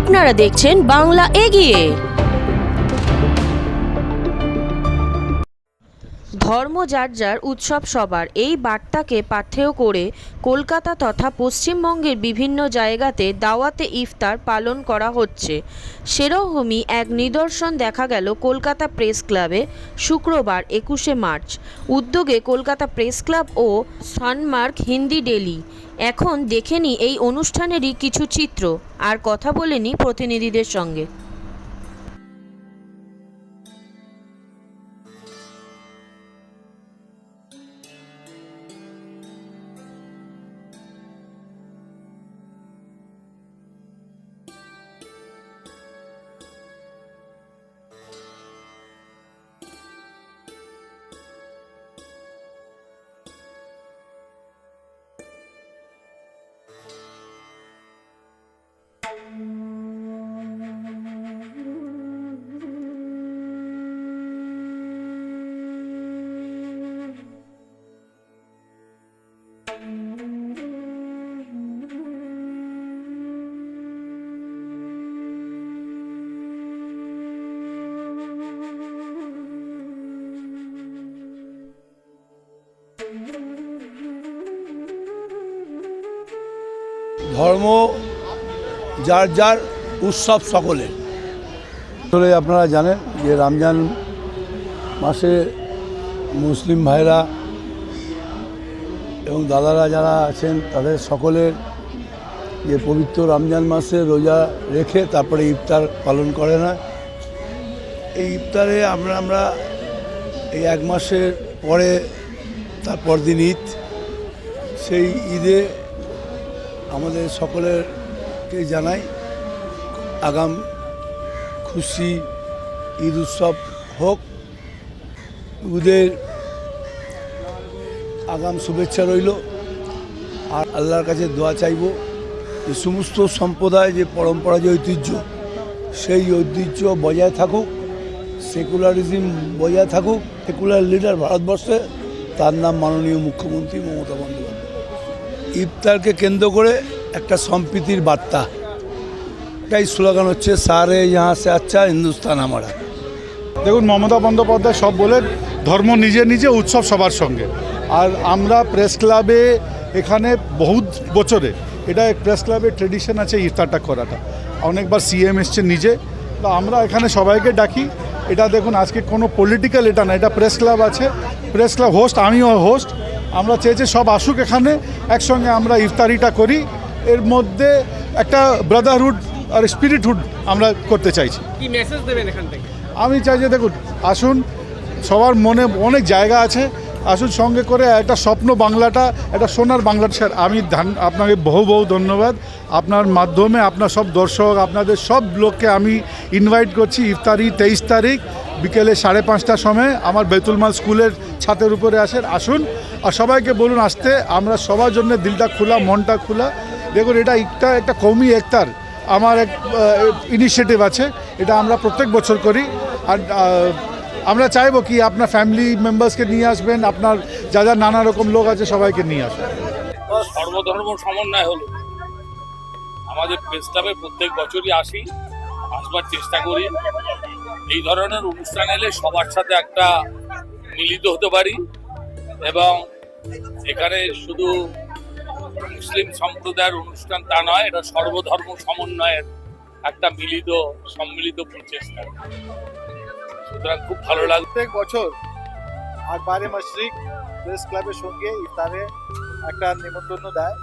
আপনারা দেখছেন বাংলা এগিয়ে। ধর্ম যার যার, উৎসব সবার, এই বার্তাকে পাথেয় করে কলকাতা তথা পশ্চিমবঙ্গের বিভিন্ন জায়গাতে দাওয়াতে ইফতার পালন করা হচ্ছে। সেরকমই এক নিদর্শন দেখা গেল কলকাতা প্রেস ক্লাবে শুক্রবার 21শে মার্চ উদ্যোগে কলকাতা প্রেস ক্লাব ও সানমার্ক হিন্দি ডেলি। এখন দেখে নিই এই অনুষ্ঠানেরই কিছু চিত্র, আর কথা বলে নিই প্রতিনিধিদের সঙ্গে। ধর্ম যার যার, উৎসব সকলের। আসলে আপনারা জানেন যে রমজান মাসে মুসলিম ভাইরা এবং দাদারা যারা আছেন তাদের সকলের যে পবিত্র রমজান মাসে রোজা রেখে তারপরে ইফতার পালন করে না। এই ইফতারে আমরা এই এক মাসের পরে তারপর দিন ঈদ, সেই ঈদে আমাদের সকলেরকে জানাই আগাম খুশি ঈদ উৎসব হোক। ঈদের আগাম শুভেচ্ছা রইল। আর আল্লাহর কাছে দোয়া চাইব যে সমস্ত সম্প্রদায় যে পরম্পরা, যে ঐতিহ্য, সেই ঐতিহ্য বজায় থাকুক, সেকুলারিজম বজায় থাকুক। সেকুলার লিডার ভারতবর্ষে, তার নাম মাননীয় মুখ্যমন্ত্রী মমতা বন্দ্যোপাধ্যায়। ইফতারকে কেন্দ্র করে একটা সম্প্রীতির বার্তা, এটাই স্লোগান হচ্ছে সারে ইহাঁ সে আচ্ছা হিন্দুস্তান আমারা। দেখুন, মমতা বন্দ্যোপাধ্যায় সব বলে ধর্ম নিজে নিজে, উৎসব সবার সঙ্গে। আর আমরা প্রেস ক্লাবে এখানে বহুত বছরে এটা প্রেস ক্লাবের ট্রেডিশন আছে ইফতারটা করাটা। অনেকবার সিএম এসছে নিজে, তো আমরা এখানে সবাইকে ডাকি। এটা দেখুন, আজকে কোনো পলিটিক্যাল এটা না, এটা প্রেস ক্লাব আছে, প্রেস ক্লাব হোস্ট, আমিও হোস্ট। আমরা চেয়েছি সব আসুক এখানে, একসঙ্গে আমরা ইফতারিটা করি। এর মধ্যে একটা ব্রাদারহুড আর স্পিরিটহুড আমরা করতে চাইছি। কি মেসেজ দেবেন এখান থেকে? আমি চাই যে দেখুন, আসুন, সবার মনে অনেক জায়গা আছে, আসুন সঙ্গে করে একটা স্বপ্ন বাংলাটা, একটা সোনার বাংলাটা। স্যার, আমি আপনাকে বহু বহু ধন্যবাদ। আপনার মাধ্যমে আপনার সব দর্শক, আপনাদের সব লোককে আমি ইনভাইট করছি ইফতারি 23 তারিখ বিকেলে 5:30টার সময় আমার বেতুলমাল স্কুলের ছাদের উপরে আসুন। আর সবাইকে বলুন আসতে। আমরা সবার জন্য দিলটা খোলা, মনটা খোলা। দেখুন, এটা একটা কওমি ইফতার, আমার এক ইনিশিয়েটিভ আছে, এটা আমরা প্রত্যেক বছর করি। আর আমরা চাইবো কি আপনার ফ্যামিলি মেম্বার্সকে নিয়ে আসবেন, আপনার যা যা নানা রকম লোক আছে সবাইকে নিয়ে আসবেন। সর্বধর্ম সমন্বয় হলো আমাদের প্রেস ক্লাবে প্রত্যেক বছরই আসবার চেষ্টা করি। এই ধরনের অনুষ্ঠান এলে সবার সাথে একটা মিলিত হতে পারি, এবং এখানে শুধু মুসলিম সম্প্রদায়ের অনুষ্ঠান তা নয়, এটা সর্বধর্ম সমন্বয়ের একটা সম্মিলিত প্রচেষ্টা। সুতরাং খুব ভালো লাগে। প্রত্যেক বছর আকবারে মশরিক প্রেস ক্লাবের সঙ্গে ইফতারে একটা নিমন্ত্রণ দেয়।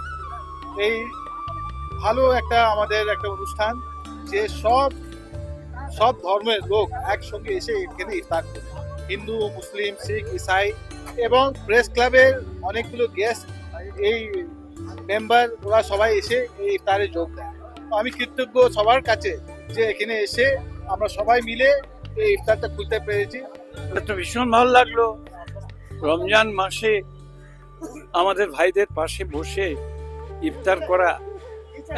এই ভালো একটা আমাদের একটা অনুষ্ঠান, যে সব ধর্মের লোক একসঙ্গে এসে এখানে ইফতার করে, হিন্দু, মুসলিম, শিখ, ইসাই, এবং প্রেস ক্লাবের অনেকগুলো গেস্ট, এই মেম্বার, ওরা সবাই এসে এই ইফতারে যোগ দেয়। তো আমি কৃতজ্ঞ সবার কাছে যে এখানে এসে আমরা সবাই মিলে এই ইফতারটা খুলতে পেরেছি। তো ভীষণ ভালো লাগলো। রমজান মাসে আমাদের ভাইদের পাশে বসে ইফতার করা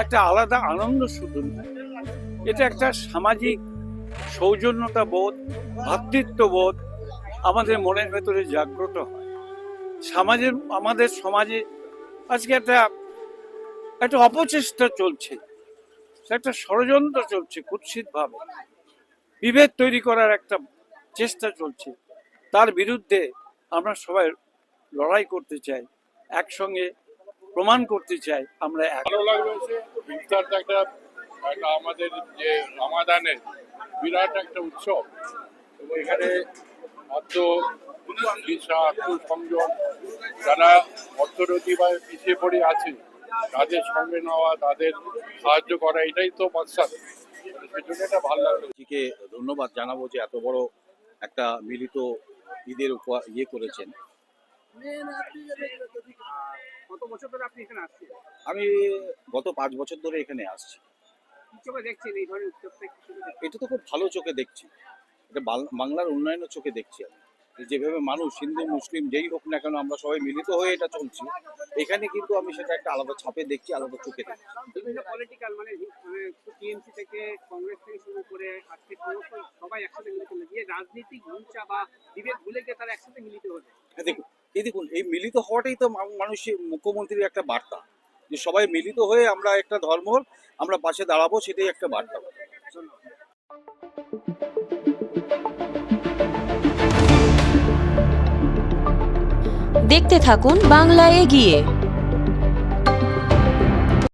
একটা আলাদা আনন্দ, শুধু এটা একটা সামাজিক সৌজন্যতা বোধ, ভ্রাতৃত্ব বোধ আমাদের মনের ভেতরে জাগ্রত হয়। আমাদের সমাজে আজকে একটা অপচেষ্টা চলছে একটা ষড়যন্ত্র চলছে কুৎসিতভাবে, বিভেদ তৈরি করার একটা চেষ্টা চলছে। তার বিরুদ্ধে আমরা সবাই লড়াই করতে চাই, একসঙ্গে প্রমাণ করতে চাই আমরা এক। ভালো লাগলো যে ইফতারটা একটা আমাদের যে রামাদানের বিরাট একটা উৎসব, এবং এখানে খাদ্য দিশা সংযম যারা অর্থনৈতিক বা পিছিয়ে পড়ে আছে তাদের সঙ্গে নেওয়া, তাদের সাহায্য করা, এটাই তো মাকসাদ। সেজন্য এটা ভালো লাগলো। কে ধন্যবাদ জানাবো যে এত বড় একটা মিলিত ঈদের ইয়ে করেছেন। কত বছর ধরে আপনি এখানে আসছেন? আমি গত 5 বছর ধরে এখানে আসছি। কি চোখে দেখছেন এই ধরনের উৎসবটা? এটা তো খুব ভালো চোখে দেখছি, এটা বাংলার উন্নয়নের চোখে দেখছি আমি। যেভাবে মানুষ হিন্দু মুসলিম যেই হোক না কেন আমরা সবাই মিলিত হয়ে এটা চলছি, এখানে কিন্তু আমি সেটা একটা আলাদা ছাপে দেখছি, আলাদা চোখে দেখছি। বিভিন্ন পলিটিক্যাল মানে টিএমসি থেকে কংগ্রেস থেকে শুরু করে আজকে সমস্ত সবাই একসাথে মিলিত হলে গিয়ে রাজনীতিক হিংসা বা বিভেদ ভুলে গিয়ে তারা একসাথে মিলিত হচ্ছে। দেখুন এই মিলিত হওয়াটাই তো মানুষের মুখ্যমন্ত্রীর একটা বার্তা, যে সবাই মিলিত হয়ে আমরা একটা ধর্মর আমরা পাশে দাঁড়াবো, সেটাই একটা বার্তা। দেখতে থাকুন বাংলা এগিয়ে।